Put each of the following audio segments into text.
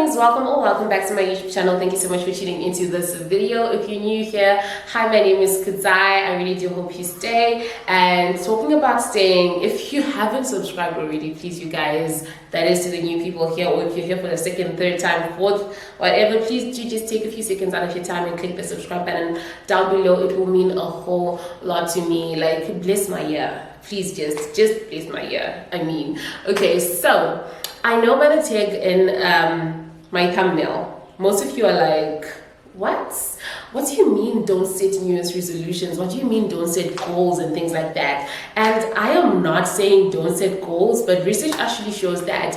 darlings, welcome or welcome back to my YouTube channel. Thank you so much for tuning into this video. If you're new here, hi, my name is Kadzai. I really do hope you stay. And talking about staying, if you haven't subscribed already, please, you guys, that is to the new people here, or if you're here for the second, third time, fourth, whatever, please do just take a few seconds out of your time and click the subscribe button down below. It will mean a whole lot to me. Like, bless my ear. Please just bless my ear. Okay, so I know by the tag in my thumbnail, most of you are like, what do you mean don't set New Year's resolutions? What do you mean don't set goals and things like that? And I am not saying don't set goals, but research actually shows that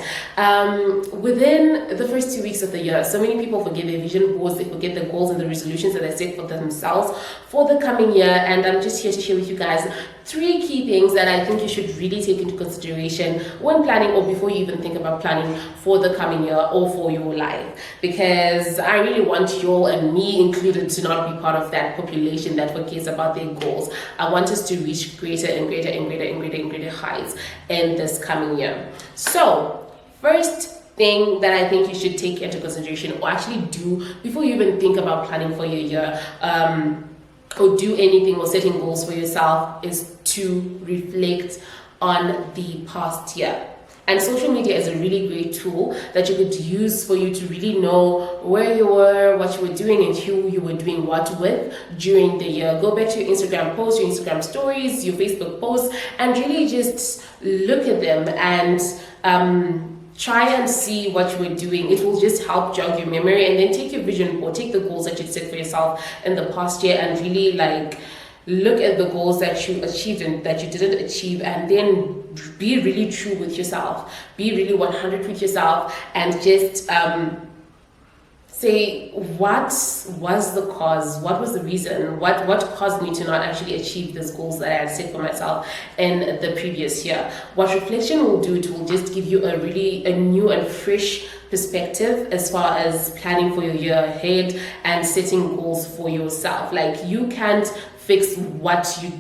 within the first 2 weeks of the year, so many people forget their vision boards, they forget the goals and the resolutions that they set for themselves for the coming year. And I'm just here to share with you guys 3 key things that I think you should really take into consideration when planning, or before you even think about planning for the coming year or for your life. Because I really want you all, and me included, to not be part of that population that forgets about their goals. I want us to reach greater and greater and greater and greater and greater heights in this coming year. So, first thing that I think you should take into consideration, or actually do before you even think about planning for your year, or do anything or setting goals for yourself, is to reflect on the past year. And social media is a really great tool that you could use for you to really know where you were, what you were doing, and who you were doing what with during the year. Go back to your Instagram posts, your Instagram stories, your Facebook posts, and really just look at them and try and see what you were doing. It will just help jog your memory, and then take your vision board, take the goals that you set for yourself in the past year, and really look at the goals that you achieved and that you didn't achieve, and then be really true with yourself, be really 100 with yourself, and just say, what was the cause, what was the reason, what caused me to not actually achieve these goals that I had set for myself in the previous year. What reflection will do, it will just give you a new and fresh perspective as far as planning for your year ahead and setting goals for yourself. Like, you can't fix what you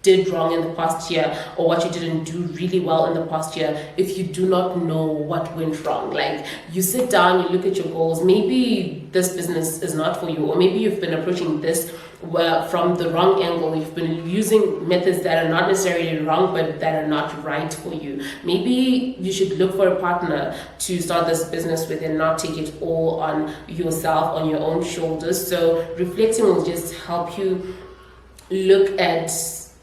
did wrong in the past year, or what you didn't do really well in the past year, if you do not know what went wrong. Like, you sit down, you look at your goals, maybe this business is not for you, or maybe you've been approaching this from the wrong angle, you've been using methods that are not necessarily wrong, but that are not right for you. Maybe you should look for a partner to start this business with, and not take it all on yourself, on your own shoulders. So reflecting will just help you look at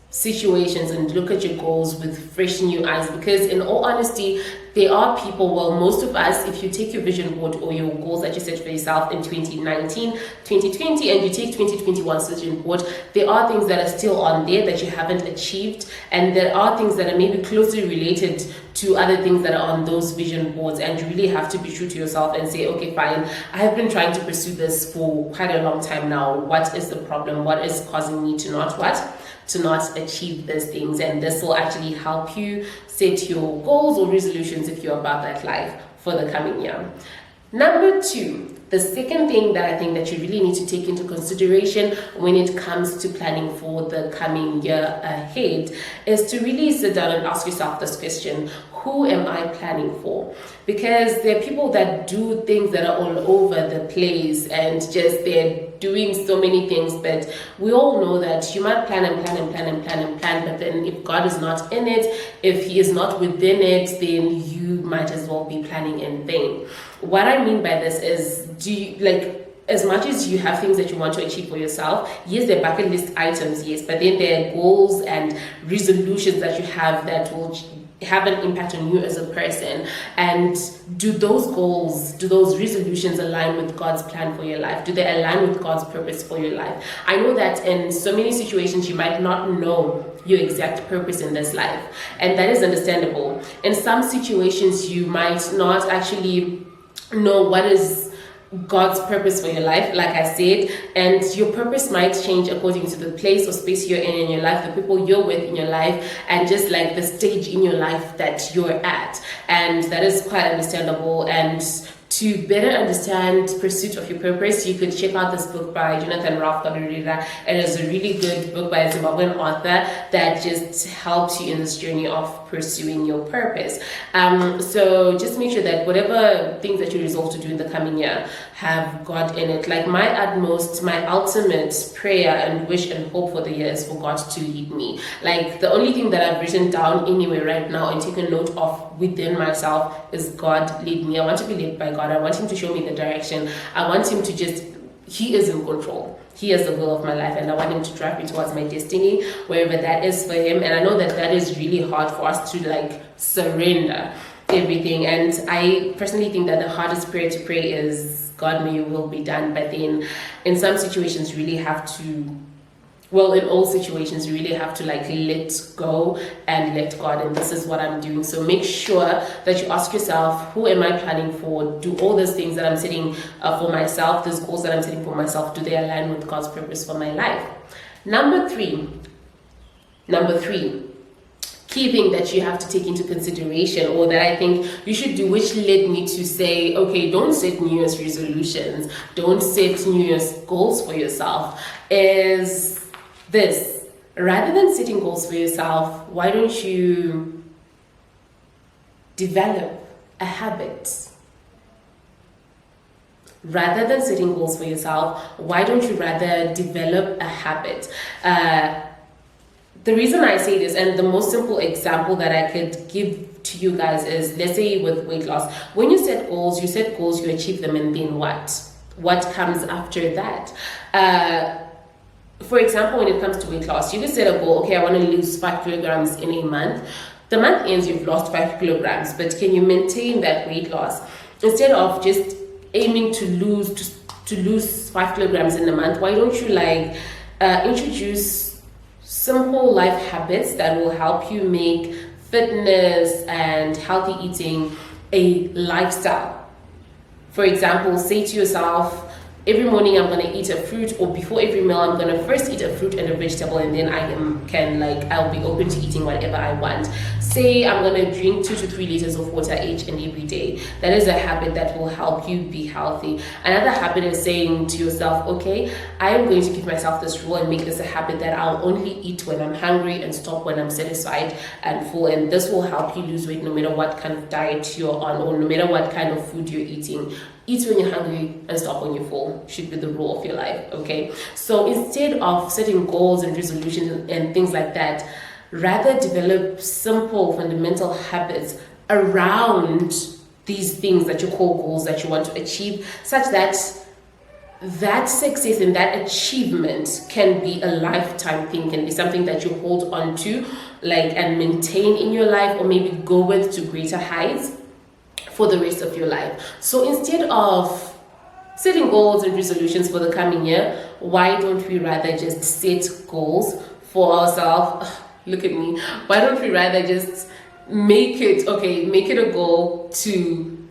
situations and look at your goals with fresh new eyes. Because in all honesty, there are people, well, most of us, if you take your vision board or your goals that you set for yourself in 2019, 2020, and you take 2021's vision board, there are things that are still on there that you haven't achieved, and there are things that are maybe closely related to other things that are on those vision boards. And you really have to be true to yourself and say, okay, fine, I have been trying to pursue this for quite a long time now. What is the problem? What is causing me to not achieve these things? And this will actually help you set your goals or resolutions if you're about that life for the coming year. Number 2, the second thing that I think that you really need to take into consideration when it comes to planning for the coming year ahead, is to really sit down and ask yourself this question: who am I planning for? Because there are people that do things that are all over the place, and just they're doing so many things, but we all know that you might plan and plan and plan and plan and plan, but then if God is not in it, if He is not within it, then you might as well be planning in vain. What I mean by this is, as much as you have things that you want to achieve for yourself, yes, they're bucket list items, yes, but then there are goals and resolutions that you have that will have an impact on you as a person. And do those goals, do those resolutions align with God's plan for your life? Do they align with God's purpose for your life? I know that in so many situations you might not know your exact purpose in this life, and that is understandable. In some situations you might not actually know what is God's purpose for your life, like I said, and your purpose might change according to the place or space you're in your life, the people you're with in your life, and just like the stage in your life that you're at. And that is quite understandable. And to better understand pursuit of your purpose, you could check out this book by Jonathan Ralph Galurira. It is a really good book by a Zimbabwean author that just helps you in this journey of pursuing your purpose. So just make sure that whatever things that you resolve to do in the coming year have God in it. Like my utmost, my ultimate prayer and wish and hope for the year is for God to lead me. Like the only thing that I've written down anyway right now and taken note of within myself is God lead me. I want to be led by God. I want him to show me the direction. I want him to just, he is in control. He has the will of my life, and I want him to drive me towards my destiny, wherever that is for him. And I know that that is really hard for us to like surrender everything. And I personally think that the hardest prayer to pray is, God, may your will be done. But then in some situations, you really have to, well, in all situations, you really have to like let go and let God. And this is what I'm doing. So make sure that you ask yourself, who am I planning for? Do all those things that I'm setting for myself, those goals that I'm setting for myself, do they align with God's purpose for my life? Number three, key thing that you have to take into consideration, or that I think you should do, which led me to say, okay, don't set New Year's resolutions, don't set New Year's goals for yourself, is this: rather than setting goals for yourself, why don't you develop a habit? Rather than setting goals for yourself, why don't you rather develop a habit? The reason I say this, and the most simple example that I could give to you guys is, let's say with weight loss, when you set goals, you achieve them, and then what? What comes after that? For example, when it comes to weight loss, you can set a goal, okay, I want to lose 5 kilograms in a month. The month ends, you've lost 5 kilograms, but can you maintain that weight loss? Instead of just aiming to lose 5 kilograms in a month, why don't you like introduce simple life habits that will help you make fitness and healthy eating a lifestyle? For example, say to yourself, every morning I'm going to eat a fruit, or before every meal I'm going to first eat a fruit and a vegetable, and then I'll be open to eating whatever I want. Say I'm going to drink 2 to 3 liters of water each and every day. That is a habit that will help you be healthy. Another habit is saying to yourself, okay, I am going to give myself this rule and make this a habit that I'll only eat when I'm hungry and stop when I'm satisfied and full. And this will help you lose weight no matter what kind of diet you're on, or no matter what kind of food you're eating. Eat when you're hungry and stop when you're full should be the rule of your life, okay? So instead of setting goals and resolutions and things like that, rather develop simple fundamental habits around these things that you call goals that you want to achieve, such that that success and that achievement can be a lifetime thing, can be something that you hold on to, like, and maintain in your life, or maybe go with to greater heights for the rest of your life. So instead of setting goals and resolutions for the coming year, why don't we rather just set goals for ourselves? Look at me. Why don't we rather just make it a goal to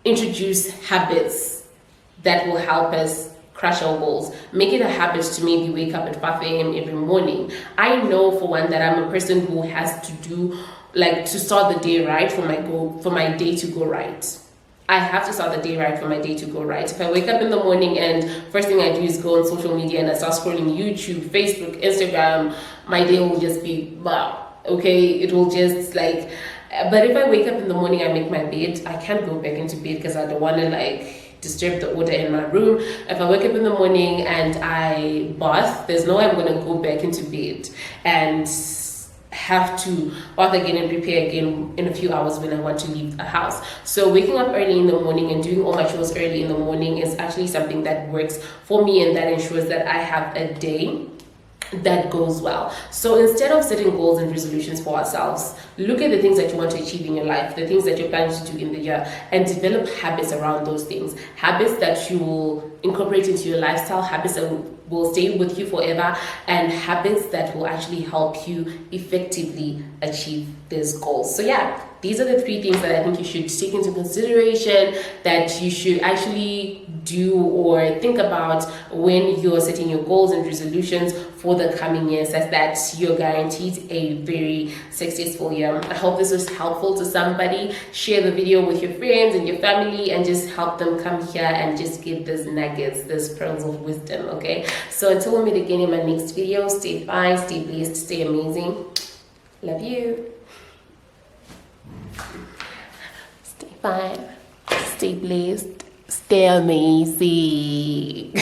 introduce habits that will help us crush our goals. Make it a habit to maybe wake up at 5 a.m. every morning. I know for one that I'm a person who has to do, like, to start the day right for my day to go right. I have to start the day right for my day to go right. If I wake up in the morning and first thing I do is go on social media and I start scrolling YouTube, Facebook, Instagram, my day will just be, wow, okay, it will just like, but if I wake up in the morning, I make my bed, I can't go back into bed because I don't want to like disturb the order in my room. If I wake up in the morning and I bath, there's no way I'm going to go back into bed and have to bath again and prepare again in a few hours when I want to leave the house. So waking up early in the morning and doing all my chores early in the morning is actually something that works for me, and that ensures that I have a day that goes well. So instead of setting goals and resolutions for ourselves, look at the things that you want to achieve in your life, the things that you're planning to do in the year, and develop habits around those things. Habits that you will incorporate into your lifestyle, habits that will stay with you forever, and habits that will actually help you effectively achieve these goals. So yeah, these are the 3 things that I think you should take into consideration, that you should actually do or think about when you're setting your goals and resolutions for the coming year, such that you're guaranteed a very successful year. I hope this was helpful to somebody. Share the video with your friends and your family and just help them come here and just get these nuggets, these pearls of wisdom. Okay, so until we meet again in my next video, stay fine, stay blessed, stay amazing. Love you. Stay fine, stay blessed, stay amazing.